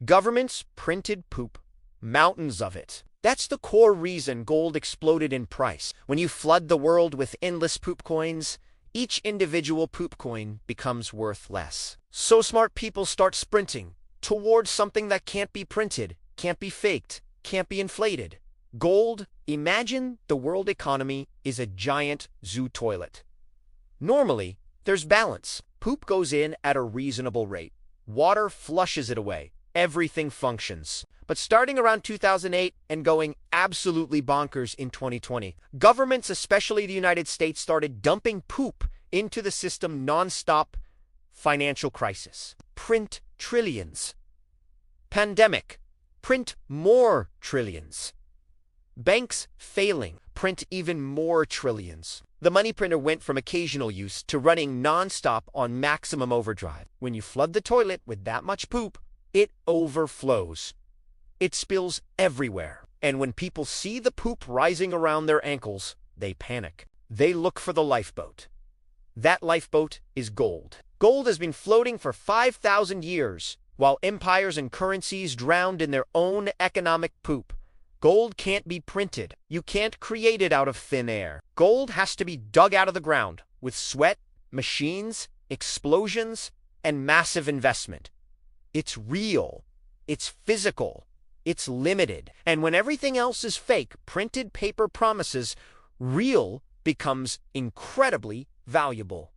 Governments printed poop, mountains of it. That's the core reason gold exploded in price. When you flood the world with endless poop coins, each individual poop coin becomes worth less. So smart people start sprinting towards something that can't be printed, can't be faked, can't be inflated. Gold, imagine the world economy is a giant zoo toilet. Normally, there's balance. Poop goes in at a reasonable rate. Water flushes it away. Everything functions. But starting around 2008 and going absolutely bonkers in 2020, governments, especially the United States, started dumping poop into the system nonstop. Financial crisis. Print trillions. Pandemic. Print more trillions. Banks failing. Print even more trillions. The money printer went from occasional use to running nonstop on maximum overdrive. When you flood the toilet with that much poop, it overflows. It spills everywhere. And when people see the poop rising around their ankles, they panic. They look for the lifeboat. That lifeboat is gold. Gold has been floating for 5,000 years, while empires and currencies drowned in their own economic poop. Gold can't be printed. You can't create it out of thin air. Gold has to be dug out of the ground with sweat, machines, explosions, and massive investment. It's real. It's physical. It's limited. And when everything else is fake, printed paper promises, real becomes incredibly valuable.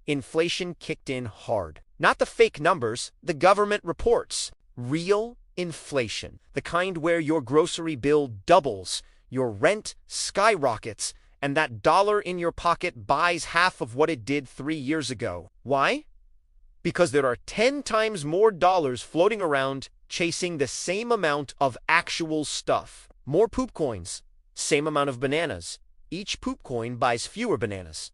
Inflation kicked in hard. Not the fake numbers, the government reports. Real inflation, the kind where your grocery bill doubles, your rent skyrockets, and that dollar in your pocket buys half of what it did 3 years ago. Why? Because there are 10 times more dollars floating around chasing the same amount of actual stuff. More poop coins, same amount of bananas. Each poop coin buys fewer bananas.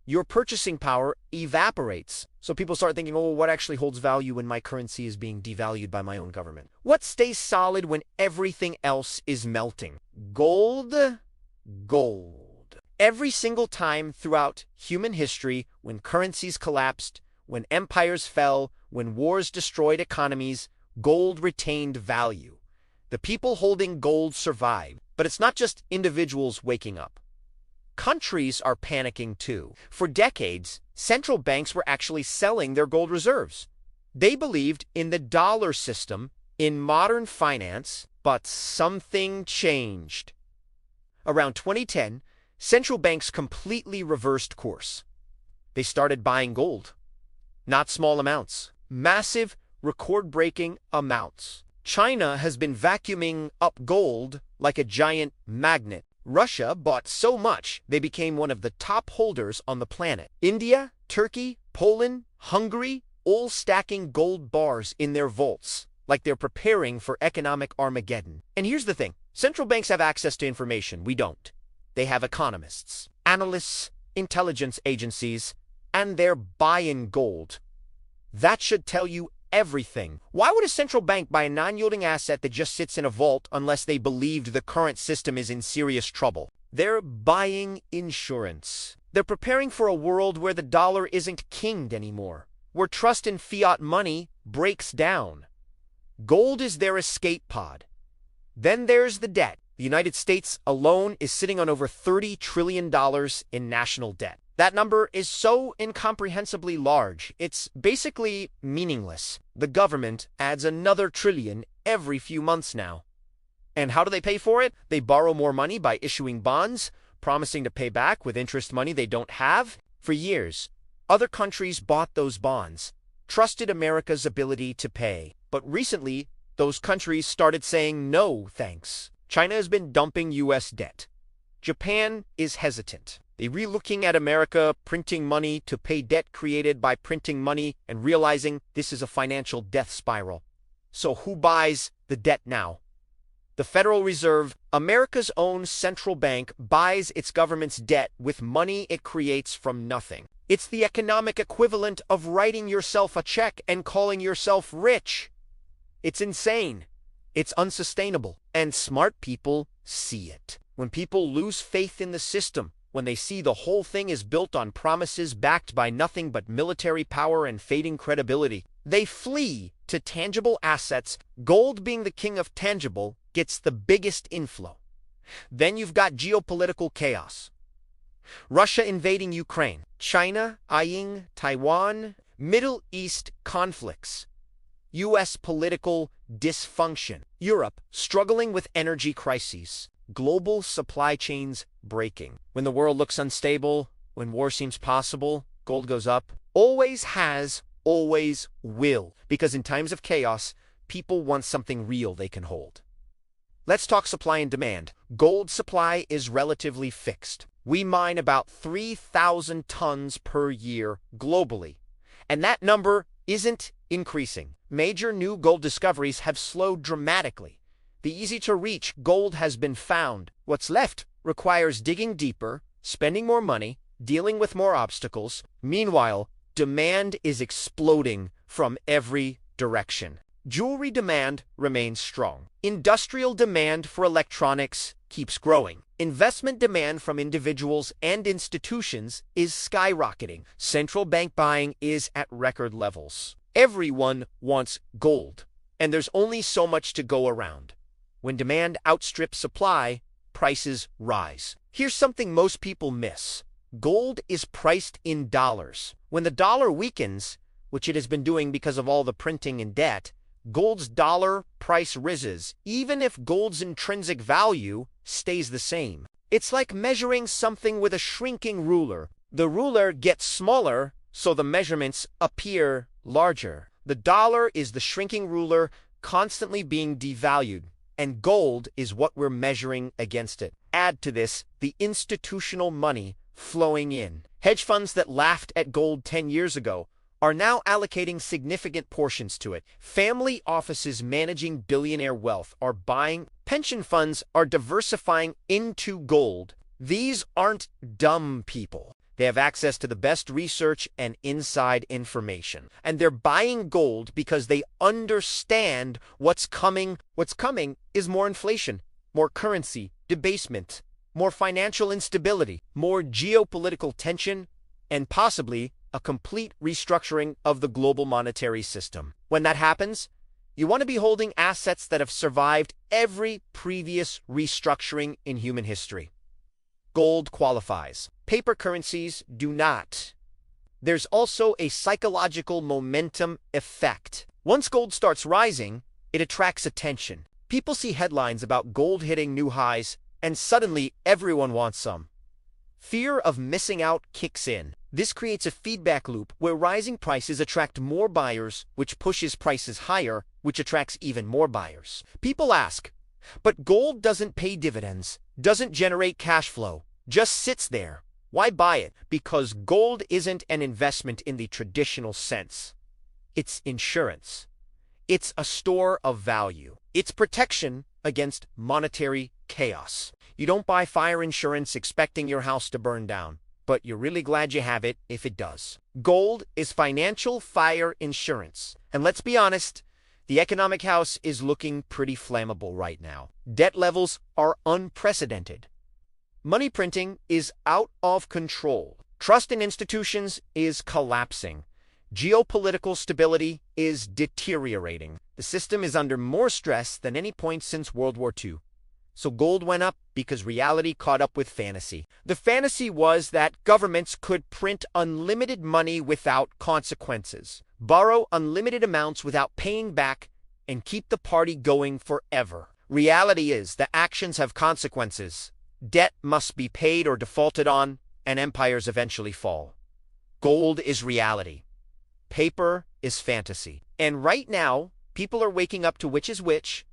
Your purchasing power evaporates. So people start thinking, oh, what actually holds value when my currency is being devalued by my own government? What stays solid when everything else is melting? Gold? Gold. Every single time throughout human history, when currencies collapsed, when empires fell, when wars destroyed economies, gold retained value. The people holding gold survived. But it's not just individuals waking up. Countries are panicking too. For decades, central banks were actually selling their gold reserves. They believed in the dollar system, in modern finance, but something changed. Around 2010, central banks completely reversed course. They started buying gold. Not small amounts. Massive, record-breaking amounts. China has been vacuuming up gold like a giant magnet. Russia bought so much they became one of the top holders on the planet. India, Turkey, Poland, Hungary, all stacking gold bars in their vaults, like they're preparing for economic Armageddon. And here's the thing. Central banks have access to information. We don't. They have economists, analysts, intelligence agencies, and they're buying gold. That should tell you everything. Why would a central bank buy a non-yielding asset that just sits in a vault unless they believed the current system is in serious trouble? They're buying insurance. They're preparing for a world where the dollar isn't kinged anymore, where trust in fiat money breaks down. Gold is their escape pod. Then there's the debt. The United States alone is sitting on over $30 trillion in national debt. That number is so incomprehensibly large, it's basically meaningless. The government adds another trillion every few months now. And how do they pay for it? They borrow more money by issuing bonds, promising to pay back with interest money they don't have. For years, other countries bought those bonds, trusted America's ability to pay. But recently, those countries started saying no thanks. China has been dumping U.S. debt. Japan is hesitant. They're re-looking at America printing money to pay debt created by printing money and realizing this is a financial death spiral. So who buys the debt now? The Federal Reserve, America's own central bank, buys its government's debt with money it creates from nothing. It's the economic equivalent of writing yourself a check and calling yourself rich. It's insane. It's unsustainable. And smart people see it. When people lose faith in the system, when they see the whole thing is built on promises backed by nothing but military power and fading credibility, They flee to tangible assets. Gold, being the king of tangible, gets the biggest inflow. Then you've got geopolitical chaos. Russia invading Ukraine, China eyeing Taiwan, Middle East conflicts, U.S. political dysfunction, Europe struggling with energy crises, global supply chains breaking. When the world looks unstable, when war seems possible, gold goes up. Always has, always will, because in times of chaos, people want something real they can hold. Let's talk supply and demand. Gold supply is relatively fixed. We mine about 3,000 tons per year globally, and that number isn't increasing. Major new gold discoveries have slowed dramatically. The easy-to-reach gold has been found. What's left requires digging deeper, spending more money, dealing with more obstacles. Meanwhile, demand is exploding from every direction. Jewelry demand remains strong. Industrial demand for electronics keeps growing. Investment demand from individuals and institutions is skyrocketing. Central bank buying is at record levels. Everyone wants gold, and there's only so much to go around. When demand outstrips supply, prices rise. Here's something most people miss. Gold is priced in dollars. When the dollar weakens, which it has been doing because of all the printing and debt, gold's dollar price rises, even if gold's intrinsic value stays the same. It's like measuring something with a shrinking ruler. The ruler gets smaller, so the measurements appear larger. The dollar is the shrinking ruler constantly being devalued, and gold is what we're measuring against it. Add to this the institutional money flowing in. Hedge funds that laughed at gold 10 years ago are now allocating significant portions to it. Family offices managing billionaire wealth are buying. Pension funds are diversifying into gold. These aren't dumb people. They have access to the best research and inside information. And they're buying gold because they understand what's coming. What's coming is more inflation, more currency debasement, more financial instability, more geopolitical tension, and possibly a complete restructuring of the global monetary system. When that happens, you want to be holding assets that have survived every previous restructuring in human history. Gold qualifies. Paper currencies do not. There's also a psychological momentum effect. Once gold starts rising, it attracts attention. People see headlines about gold hitting new highs, and suddenly everyone wants some. Fear of missing out kicks in. This creates a feedback loop where rising prices attract more buyers, which pushes prices higher, which attracts even more buyers. People ask, but gold doesn't pay dividends, doesn't generate cash flow, just sits there. Why buy it? Because gold isn't an investment in the traditional sense. It's insurance. It's a store of value. It's protection against monetary chaos. You don't buy fire insurance expecting your house to burn down, but you're really glad you have it if it does. Gold is financial fire insurance. And let's be honest, the economic house is looking pretty flammable right now. Debt levels are unprecedented. Money printing is out of control. Trust in institutions is collapsing. Geopolitical stability is deteriorating. The system is under more stress than any point since World War II. So gold went up because reality caught up with fantasy. The fantasy was that governments could print unlimited money without consequences, borrow unlimited amounts without paying back, and keep the party going forever. Reality is that actions have consequences. Debt must be paid or defaulted on, and empires eventually fall. Gold is reality. Paper is fantasy. And right now, people are waking up to which is which.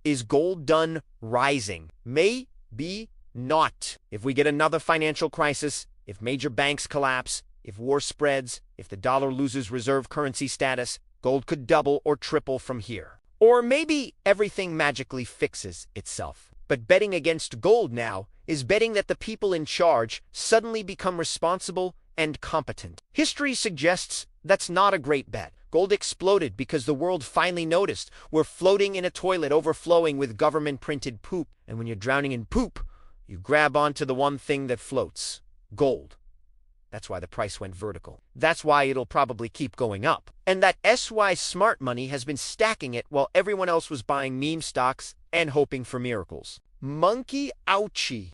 Is gold done rising? Maybe not. If we get another financial crisis, if major banks collapse, if war spreads, if the dollar loses reserve currency status, gold could double or triple from here. Or maybe everything magically fixes itself. But betting against gold now is betting that the people in charge suddenly become responsible and competent. History suggests that's not a great bet. Gold exploded because the world finally noticed we're floating in a toilet overflowing with government-printed poop. And when you're drowning in poop, you grab onto the one thing that floats: gold. That's why the price went vertical. That's why it'll probably keep going up. And that SY smart money has been stacking it while everyone else was buying meme stocks and hoping for miracles. Monkey ouchie.